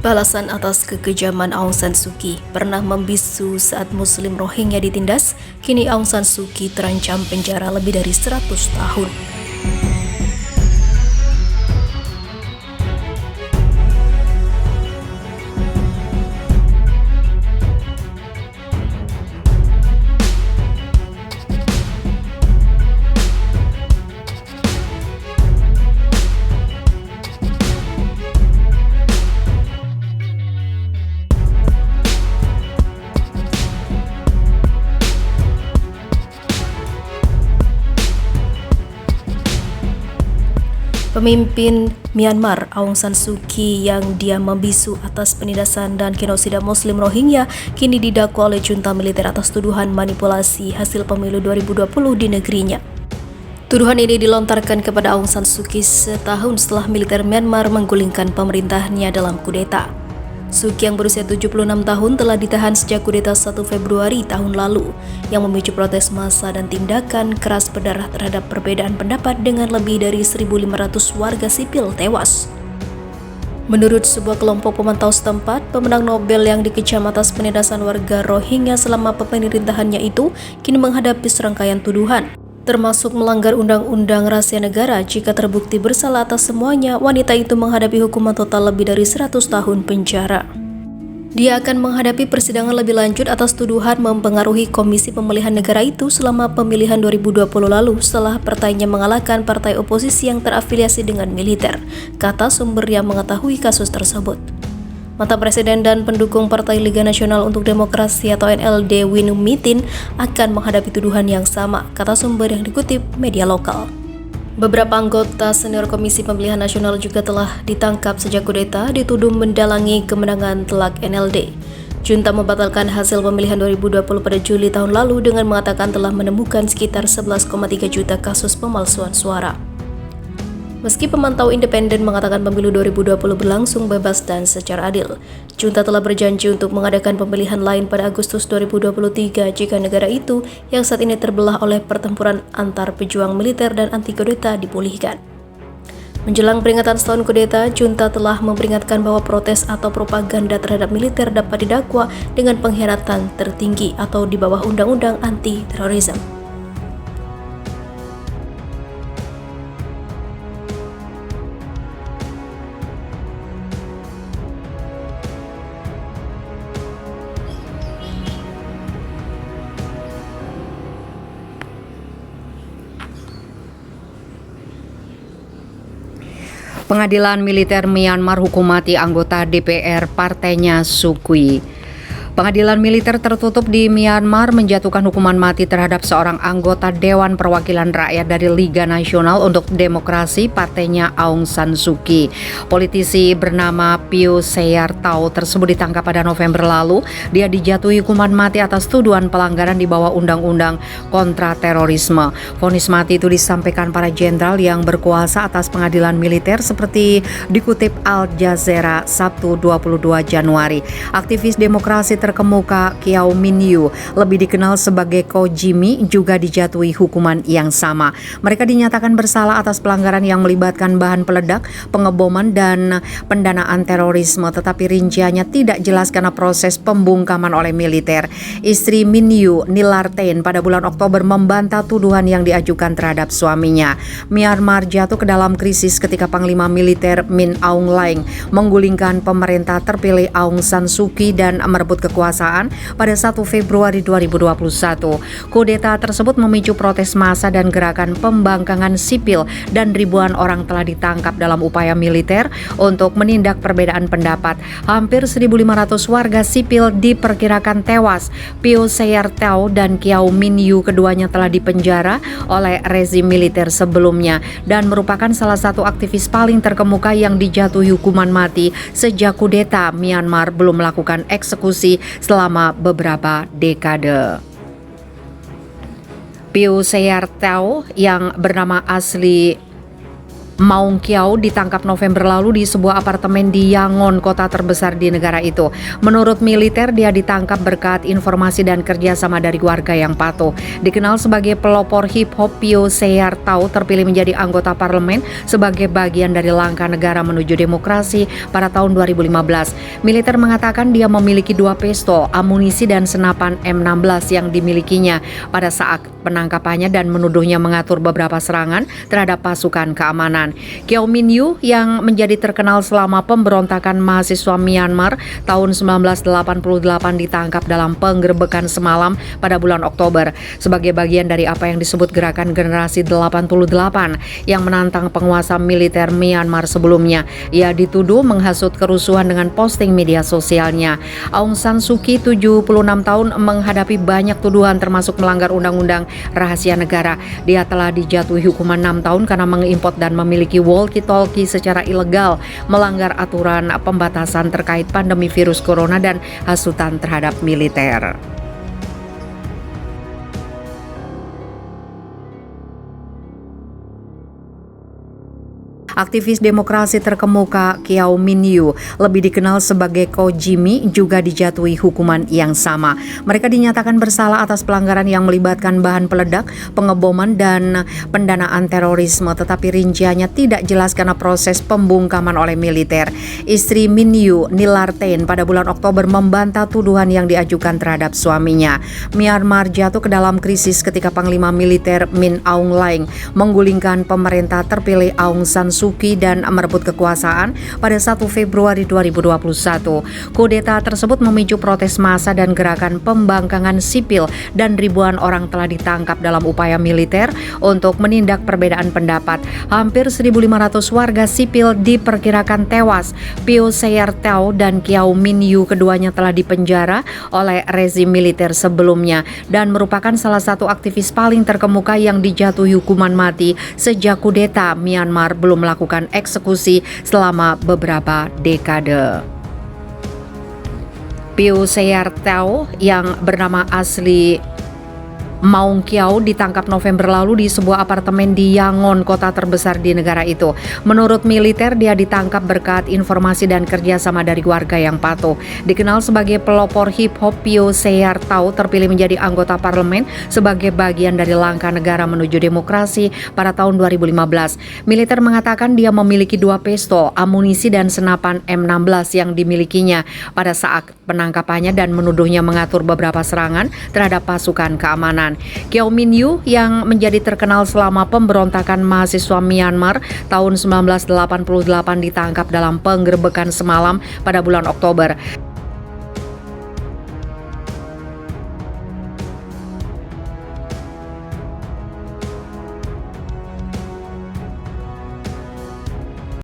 Balasan atas kekejaman Aung San Suu Kyi pernah membisu saat Muslim Rohingya ditindas, kini Aung San Suu Kyi terancam penjara lebih dari 100 tahun. Pemimpin Myanmar Aung San Suu Kyi yang diam membisu atas penindasan dan genosida Muslim Rohingya kini didakwa oleh junta militer atas tuduhan manipulasi hasil pemilu 2020 di negerinya. Tuduhan ini dilontarkan kepada Aung San Suu Kyi setahun setelah militer Myanmar menggulingkan pemerintahnya dalam kudeta. Suu Kyi yang berusia 76 tahun telah ditahan sejak kudeta 1 Februari tahun lalu yang memicu protes massa dan tindakan keras berdarah terhadap perbedaan pendapat dengan lebih dari 1.500 warga sipil tewas. Menurut sebuah kelompok pemantau setempat, pemenang Nobel yang dikecam atas penindasan warga Rohingya selama pemerintahannya itu kini menghadapi serangkaian tuduhan, termasuk melanggar undang-undang rahasia negara. Jika terbukti bersalah atas semuanya, wanita itu menghadapi hukuman total lebih dari 100 tahun penjara. Dia akan menghadapi persidangan lebih lanjut atas tuduhan mempengaruhi Komisi Pemilihan Negara itu selama pemilihan 2020 lalu setelah partainya mengalahkan partai oposisi yang terafiliasi dengan militer, kata sumber yang mengetahui kasus tersebut. Mantan Presiden dan pendukung Partai Liga Nasional untuk Demokrasi atau NLD Win Myint akan menghadapi tuduhan yang sama, kata sumber yang dikutip media lokal. Beberapa anggota senior Komisi Pemilihan Nasional juga telah ditangkap sejak kudeta dituduh mendalangi kemenangan telak NLD. Junta membatalkan hasil pemilihan 2020 pada Juli tahun lalu dengan mengatakan telah menemukan sekitar 11,3 juta kasus pemalsuan suara. Meski pemantau independen mengatakan pemilu 2020 berlangsung bebas dan secara adil, junta telah berjanji untuk mengadakan pemilihan lain pada Agustus 2023 jika negara itu yang saat ini terbelah oleh pertempuran antar pejuang militer dan anti kudeta dipulihkan. Menjelang peringatan setahun kudeta, junta telah memperingatkan bahwa protes atau propaganda terhadap militer dapat didakwa dengan pengkhianatan tertinggi atau di bawah undang-undang anti-terorisme. Pengadilan Militer Myanmar hukum mati anggota DPR partainya Suu Kyi. Pengadilan militer tertutup di Myanmar menjatuhkan hukuman mati terhadap seorang anggota Dewan Perwakilan Rakyat dari Liga Nasional untuk Demokrasi partainya Aung San Suu Kyi. Politisi bernama Pew Seyartau tersebut ditangkap pada November lalu. Dia dijatuhi hukuman mati atas tuduhan pelanggaran di bawah Undang-Undang Kontra Terorisme. Vonis mati itu disampaikan para jenderal yang berkuasa atas pengadilan militer seperti dikutip Al Jazeera Sabtu 22 Januari. Aktivis demokrasi terkemuka Kyaw Min Yew, lebih dikenal sebagai Ko Jimmy, juga dijatuhi hukuman yang sama. Mereka dinyatakan bersalah atas pelanggaran yang melibatkan bahan peledak, pengeboman, dan pendanaan terorisme, tetapi rinciannya tidak jelas karena proses pembungkaman oleh militer. Istri Min Yew, Nilarten, pada bulan Oktober membantah tuduhan yang diajukan terhadap suaminya. Myanmar jatuh ke dalam krisis ketika Panglima Militer Min Aung Hlaing menggulingkan pemerintah terpilih Aung San Suu Kyi dan merebut kekuasaan pada 1 Februari 2021. Kudeta tersebut memicu protes massa dan gerakan pembangkangan sipil dan ribuan orang telah ditangkap dalam upaya militer untuk menindak perbedaan pendapat. Hampir 1.500 warga sipil diperkirakan tewas. Pew Seyartau dan Kyaw Min Yew keduanya telah dipenjara oleh rezim militer sebelumnya dan merupakan salah satu aktivis paling terkemuka yang dijatuhi hukuman mati sejak kudeta. Myanmar belum melakukan eksekusi selama beberapa dekade. Pew Seyartau yang bernama asli Maung Kiau ditangkap November lalu di sebuah apartemen di Yangon, kota terbesar di negara itu. Menurut militer, dia ditangkap berkat informasi dan kerjasama dari warga yang patuh. Dikenal sebagai pelopor hip-hop, Pio Seyar Tau terpilih menjadi anggota parlemen sebagai bagian dari langkah negara menuju demokrasi pada tahun 2015. Militer mengatakan dia memiliki 2 pistol, amunisi dan senapan M16 yang dimilikinya pada saat penangkapannya dan menuduhnya mengatur beberapa serangan terhadap pasukan keamanan. Kyaw Min Yu yang menjadi terkenal selama pemberontakan mahasiswa Myanmar tahun 1988 ditangkap dalam penggerebekan semalam pada bulan Oktober sebagai bagian dari apa yang disebut gerakan generasi 88 yang menantang penguasa militer Myanmar sebelumnya. Ia dituduh menghasut kerusuhan dengan posting media sosialnya. Aung San Suu Kyi 76 tahun menghadapi banyak tuduhan termasuk melanggar undang-undang rahasia negara. Dia telah dijatuhi hukuman 6 tahun karena mengimpor dan memiliki walkie-talkie secara ilegal, melanggar aturan pembatasan terkait pandemi virus corona dan hasutan terhadap militer. Aktivis demokrasi terkemuka Kyaw Min Yu, lebih dikenal sebagai Ko Jimmy, juga dijatuhi hukuman yang sama. Mereka dinyatakan bersalah atas pelanggaran yang melibatkan bahan peledak, pengeboman, dan pendanaan terorisme, tetapi rinciannya tidak jelas karena proses pembungkaman oleh militer. Istri Min Yu, Nilarten, pada bulan Oktober membantah tuduhan yang diajukan terhadap suaminya. Myanmar jatuh ke dalam krisis ketika Panglima Militer Min Aung Hlaing menggulingkan pemerintah terpilih Aung San Suu Kyi dan merebut kekuasaan pada 1 Februari 2021. Kudeta tersebut memicu protes massa dan gerakan pembangkangan sipil dan ribuan orang telah ditangkap dalam upaya militer untuk menindak perbedaan pendapat. Hampir 1.500 warga sipil diperkirakan tewas. Pio Seyar Tau dan Kyaw Min Yu keduanya telah dipenjara oleh rezim militer sebelumnya dan merupakan salah satu aktivis paling terkemuka yang dijatuhi hukuman mati sejak kudeta Myanmar belum melakukan eksekusi selama beberapa dekade. Pio Seyar Tau yang bernama asli Maung Kiau ditangkap November lalu di sebuah apartemen di Yangon, kota terbesar di negara itu. Menurut militer, dia ditangkap berkat informasi dan kerjasama dari warga yang patuh. Dikenal sebagai pelopor hip-hop, Pio Seyar Tau terpilih menjadi anggota parlemen sebagai bagian dari langkah negara menuju demokrasi pada tahun 2015. Militer mengatakan dia memiliki 2 pistol, amunisi dan senapan M16 yang dimilikinya pada saat penangkapannya dan menuduhnya mengatur beberapa serangan terhadap pasukan keamanan. Kyaw Min Yu yang menjadi terkenal selama pemberontakan mahasiswa Myanmar tahun 1988 ditangkap dalam penggerebekan semalam pada bulan Oktober.